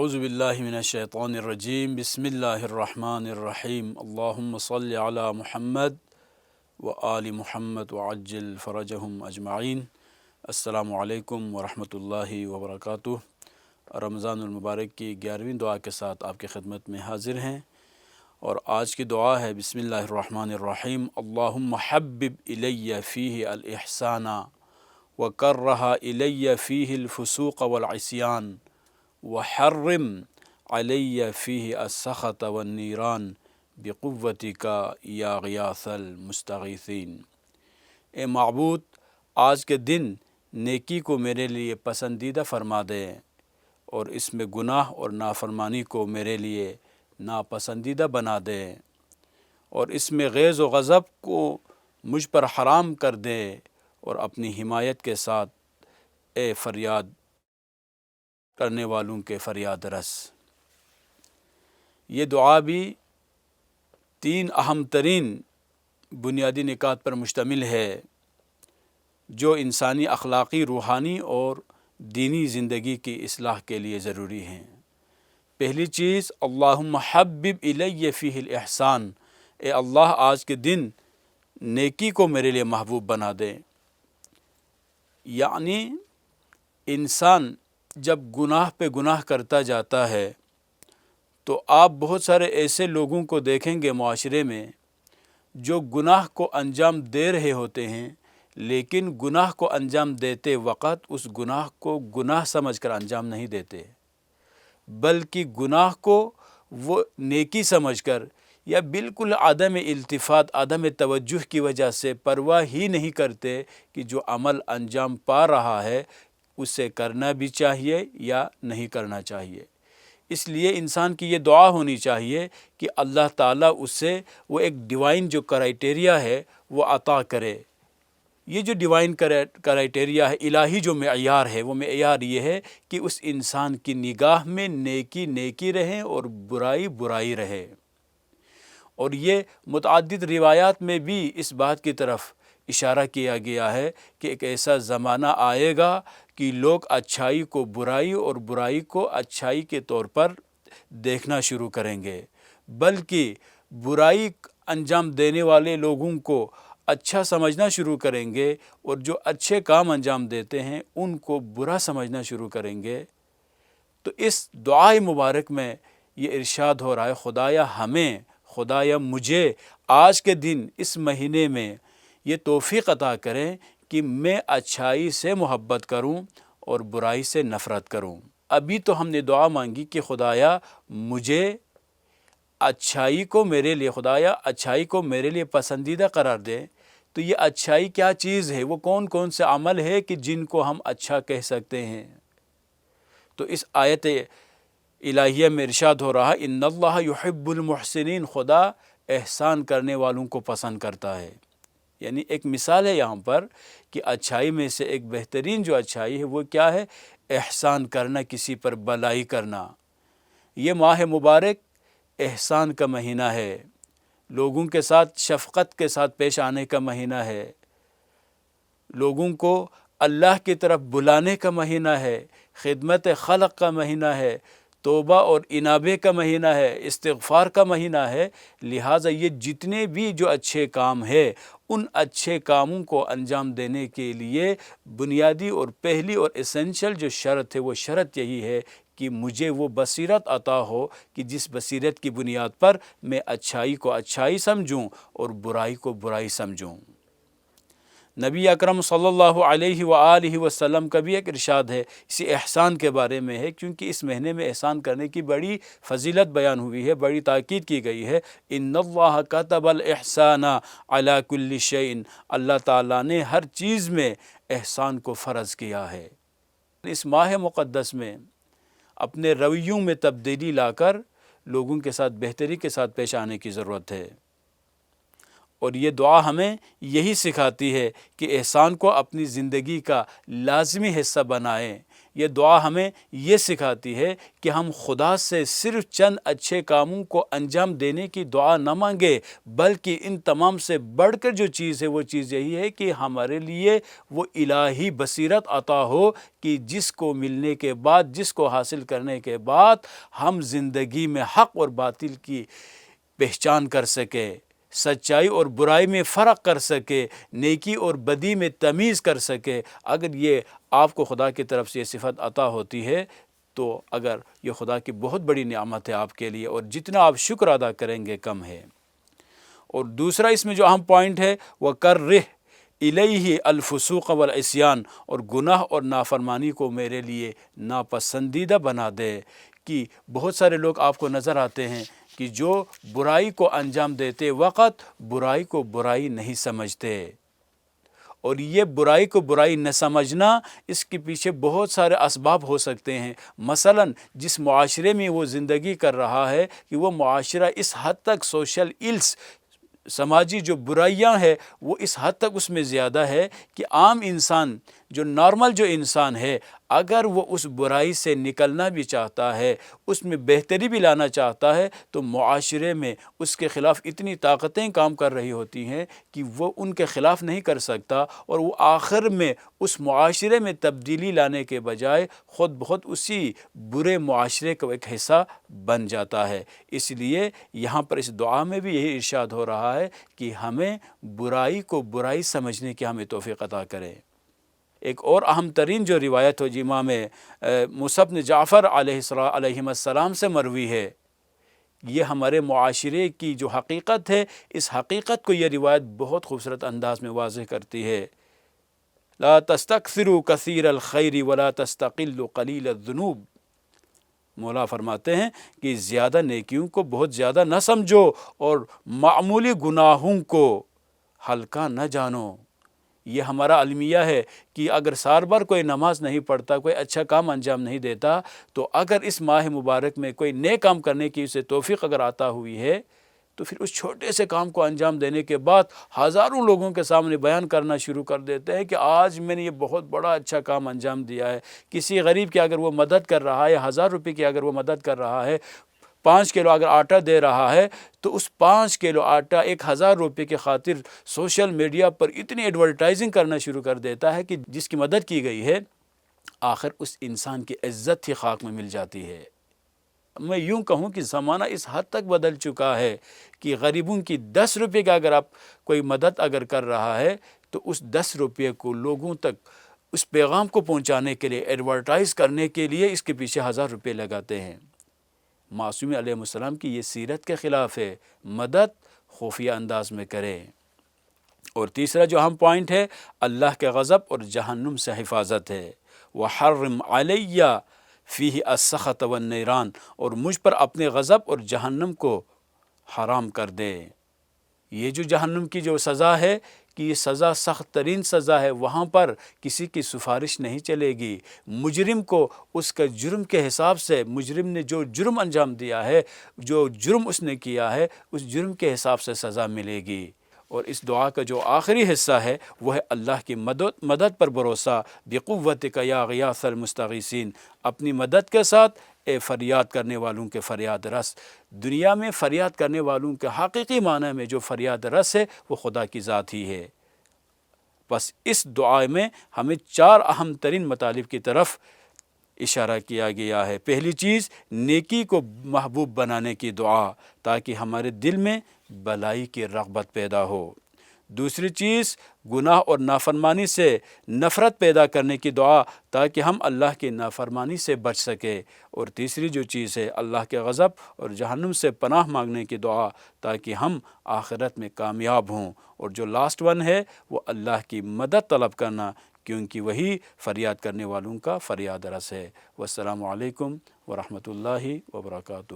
اعوذ باللہ من الشیطان الرجیم بسم اللہ الرحمن الرحیم اللہم صل علی محمد و آل محمد وعجل فرجہم اجمعین۔ السلام علیکم ورحمۃ اللہ وبرکاتہ۔ رمضان المبارک کی 11ویں دعا کے ساتھ آپ کی خدمت میں حاضر ہیں، اور آج کی دعا ہے بسم اللہ الرحمن الرحیم۔ اللہم حبب الی فیہ الاحسان وکرہ الی فیہ الفسوق والعصیان وحرم علی فیہ السخط والنیران بقوتک یا غیاث المستغیثین۔ اے معبود، آج کے دن نیکی کو میرے لیے پسندیدہ فرما دے، اور اس میں گناہ اور نافرمانی کو میرے لیے ناپسندیدہ بنا دے، اور اس میں غیظ و غضب کو مجھ پر حرام کر دے، اور اپنی حمایت کے ساتھ اے فریاد کرنے والوں کے فریاد رس۔ یہ دعا بھی 3 اہم ترین بنیادی نکات پر مشتمل ہے جو انسانی اخلاقی، روحانی اور دینی زندگی کی اصلاح کے لیے ضروری ہیں۔ پہلی چیز، اللہم حبب الی فیہ الاحسان، اے اللہ آج کے دن نیکی کو میرے لیے محبوب بنا دے۔ یعنی انسان جب گناہ پہ گناہ کرتا جاتا ہے تو آپ بہت سارے ایسے لوگوں کو دیکھیں گے معاشرے میں جو گناہ کو انجام دے رہے ہوتے ہیں، لیکن گناہ کو انجام دیتے وقت اس گناہ کو گناہ سمجھ کر انجام نہیں دیتے، بلکہ گناہ کو وہ نیکی سمجھ کر یا بالکل عدم التفات، عدم توجہ کی وجہ سے پرواہ ہی نہیں کرتے کہ جو عمل انجام پا رہا ہے اسے کرنا بھی چاہیے یا نہیں کرنا چاہیے۔ اس لیے انسان کی یہ دعا ہونی چاہیے کہ اللہ تعالیٰ اسے وہ ایک ڈیوائن جو کرائٹیریا ہے وہ عطا کرے۔ یہ جو ڈیوائن کرائٹیریا ہے، الہی جو معیار ہے، وہ معیار یہ ہے کہ اس انسان کی نگاہ میں نیکی نیکی رہے اور برائی برائی رہے۔ اور یہ متعدد روایات میں بھی اس بات کی طرف اشارہ کیا گیا ہے کہ ایک ایسا زمانہ آئے گا کہ لوگ اچھائی کو برائی اور برائی کو اچھائی کے طور پر دیکھنا شروع کریں گے، بلکہ برائی انجام دینے والے لوگوں کو اچھا سمجھنا شروع کریں گے، اور جو اچھے کام انجام دیتے ہیں ان کو برا سمجھنا شروع کریں گے۔ تو اس دعائے مبارک میں یہ ارشاد ہو رہا ہے، خدایا ہمیں، خدایا مجھے آج کے دن اس مہینے میں یہ توفیق عطا کریں کہ میں اچھائی سے محبت کروں اور برائی سے نفرت کروں۔ ابھی تو ہم نے دعا مانگی کہ خدایا مجھے اچھائی کو میرے لیے، خدایا اچھائی کو میرے لیے پسندیدہ قرار دے۔ تو یہ اچھائی کیا چیز ہے؟ وہ کون کون سے عمل ہے کہ جن کو ہم اچھا کہہ سکتے ہیں؟ تو اس آیت الہیہ میں ارشاد ہو رہا، ان اللہ یحب المحسنین، خدا احسان کرنے والوں کو پسند کرتا ہے۔ یعنی ایک مثال ہے یہاں پر کہ اچھائی میں سے ایک بہترین جو اچھائی ہے وہ کیا ہے؟ احسان کرنا، کسی پر بلائی کرنا۔ یہ ماہ مبارک احسان کا مہینہ ہے، لوگوں کے ساتھ شفقت کے ساتھ پیش آنے کا مہینہ ہے، لوگوں کو اللہ کی طرف بلانے کا مہینہ ہے، خدمت خلق کا مہینہ ہے، توبہ اور انابے کا مہینہ ہے، استغفار کا مہینہ ہے۔ لہٰذا یہ جتنے بھی جو اچھے کام ہیں، ان اچھے کاموں کو انجام دینے کے لیے بنیادی اور پہلی اور اسینشل جو شرط ہے وہ شرط یہی ہے کہ مجھے وہ بصیرت عطا ہو کہ جس بصیرت کی بنیاد پر میں اچھائی کو اچھائی سمجھوں اور برائی کو برائی سمجھوں۔ نبی اکرم صلی اللہ علیہ وآلہ وسلم کا بھی ایک ارشاد ہے اسی احسان کے بارے میں ہے، کیونکہ اس مہینے میں احسان کرنے کی بڑی فضیلت بیان ہوئی ہے، بڑی تاکید کی گئی ہے۔ ان اللہ کتب الاحسان علی کل شیء، اللہ تعالیٰ نے ہر چیز میں احسان کو فرض کیا ہے۔ اس ماہ مقدس میں اپنے رویوں میں تبدیلی لا کر لوگوں کے ساتھ بہتری کے ساتھ پیش آنے کی ضرورت ہے، اور یہ دعا ہمیں یہی سکھاتی ہے کہ احسان کو اپنی زندگی کا لازمی حصہ بنائیں۔ یہ دعا ہمیں یہ سکھاتی ہے کہ ہم خدا سے صرف چند اچھے کاموں کو انجام دینے کی دعا نہ مانگے، بلکہ ان تمام سے بڑھ کر جو چیز ہے وہ چیز یہی ہے کہ ہمارے لیے وہ الہی بصیرت عطا ہو کہ جس کو ملنے کے بعد، جس کو حاصل کرنے کے بعد ہم زندگی میں حق اور باطل کی پہچان کر سکے، سچائی اور برائی میں فرق کر سکے، نیکی اور بدی میں تمیز کر سکے۔ اگر یہ آپ کو خدا کی طرف سے یہ صفت عطا ہوتی ہے تو اگر یہ خدا کی بہت بڑی نعمت ہے آپ کے لیے، اور جتنا آپ شکر ادا کریں گے کم ہے۔ اور دوسرا اس میں جو اہم پوائنٹ ہے وہ کرہ الیہ الفسوق والعصیان، اور گناہ اور نافرمانی کو میرے لیے ناپسندیدہ بنا دے۔ کہ بہت سارے لوگ آپ کو نظر آتے ہیں کہ جو برائی کو انجام دیتے وقت برائی کو برائی نہیں سمجھتے، اور یہ برائی کو برائی نہ سمجھنا، اس کے پیچھے بہت سارے اسباب ہو سکتے ہیں۔ مثلا جس معاشرے میں وہ زندگی کر رہا ہے کہ وہ معاشرہ اس حد تک سوشل ایلس، سماجی جو برائیاں ہیں وہ اس حد تک اس میں زیادہ ہے کہ عام انسان، جو نارمل جو انسان ہے، اگر وہ اس برائی سے نکلنا بھی چاہتا ہے، اس میں بہتری بھی لانا چاہتا ہے، تو معاشرے میں اس کے خلاف اتنی طاقتیں کام کر رہی ہوتی ہیں کہ وہ ان کے خلاف نہیں کر سکتا، اور وہ آخر میں اس معاشرے میں تبدیلی لانے کے بجائے خود بخود اسی برے معاشرے کا ایک حصہ بن جاتا ہے۔ اس لیے یہاں پر اس دعا میں بھی یہی ارشاد ہو رہا ہے کہ ہمیں برائی کو برائی سمجھنے کی ہمیں توفیق عطا کرے۔ ایک اور اہم ترین جو روایت ہو، امام موسیٰ بن جعفر علیہ السلام سے مروی ہے، یہ ہمارے معاشرے کی جو حقیقت ہے، اس حقیقت کو یہ روایت بہت خوبصورت انداز میں واضح کرتی ہے۔ لا تستکثروا کثیر الخیر ولا تستقلوا قلیل الذنوب۔ مولا فرماتے ہیں کہ زیادہ نیکیوں کو بہت زیادہ نہ سمجھو، اور معمولی گناہوں کو ہلکا نہ جانو۔ یہ ہمارا المیہ ہے کہ اگر سال بھر کوئی نماز نہیں پڑھتا، کوئی اچھا کام انجام نہیں دیتا، تو اگر اس ماہ مبارک میں کوئی نیک کام کرنے کی اسے توفیق اگر عطا ہوئی ہے، تو پھر اس چھوٹے سے کام کو انجام دینے کے بعد ہزاروں لوگوں کے سامنے بیان کرنا شروع کر دیتے ہیں کہ آج میں نے یہ بہت بڑا اچھا کام انجام دیا ہے۔ کسی غریب کی اگر وہ مدد کر رہا ہے، 1000 روپے کی اگر وہ مدد کر رہا ہے، 5 کلو اگر آٹا دے رہا ہے، تو اس 5 کلو آٹا 1000 روپے کی خاطر سوشل میڈیا پر اتنی ایڈورٹائزنگ کرنا شروع کر دیتا ہے کہ جس کی مدد کی گئی ہے آخر اس انسان کی عزت ہی خاک میں مل جاتی ہے۔ میں یوں کہوں کہ زمانہ اس حد تک بدل چکا ہے کہ غریبوں کی 10 روپے کا اگر آپ کوئی مدد اگر کر رہا ہے، تو اس 10 روپے کو لوگوں تک اس پیغام کو پہنچانے کے لیے، ایڈورٹائز کرنے کے لیے اس کے پیچھے 1000 روپے لگاتے ہیں۔ معصوم علیہ السلام کی یہ سیرت کے خلاف ہے، مدد خفیہ انداز میں کرے۔ اور تیسرا جو اہم پوائنٹ ہے، اللہ کے غضب اور جہنم سے حفاظت ہے۔ وَحَرِّمْ عَلَيَّ فِيهِ السَّخَطَ وَالنِّيرَانَ، اور مجھ پر اپنے غضب اور جہنم کو حرام کر دے۔ یہ جو جہنم کی جو سزا ہے کہ یہ سزا سخت ترین سزا ہے، وہاں پر کسی کی سفارش نہیں چلے گی۔ مجرم کو اس کا جرم کے حساب سے، مجرم نے جو جرم انجام دیا ہے، جو جرم اس نے کیا ہے، اس جرم کے حساب سے سزا ملے گی۔ اور اس دعا کا جو آخری حصہ ہے وہ ہے اللہ کی مدد پر بھروسہ۔ بقوتک یا غیاث المستغیثین، اپنی مدد کے ساتھ اے فریاد کرنے والوں کے فریاد رس۔ دنیا میں فریاد کرنے والوں کے حقیقی معنی میں جو فریاد رس ہے وہ خدا کی ذات ہی ہے۔ بس اس دعا میں ہمیں 4 اہم ترین مطالب کی طرف اشارہ کیا گیا ہے۔ پہلی چیز، نیکی کو محبوب بنانے کی دعا تاکہ ہمارے دل میں بلائی کی رغبت پیدا ہو۔ دوسری چیز، گناہ اور نافرمانی سے نفرت پیدا کرنے کی دعا تاکہ ہم اللہ کی نافرمانی سے بچ سکے۔ اور تیسری جو چیز ہے، اللہ کے غضب اور جہنم سے پناہ مانگنے کی دعا تاکہ ہم آخرت میں کامیاب ہوں۔ اور جو لاسٹ ون ہے وہ اللہ کی مدد طلب کرنا، کیونکہ وہی فریاد کرنے والوں کا فریاد رس ہے۔ والسلام علیکم ورحمۃ اللہ وبرکاتہ۔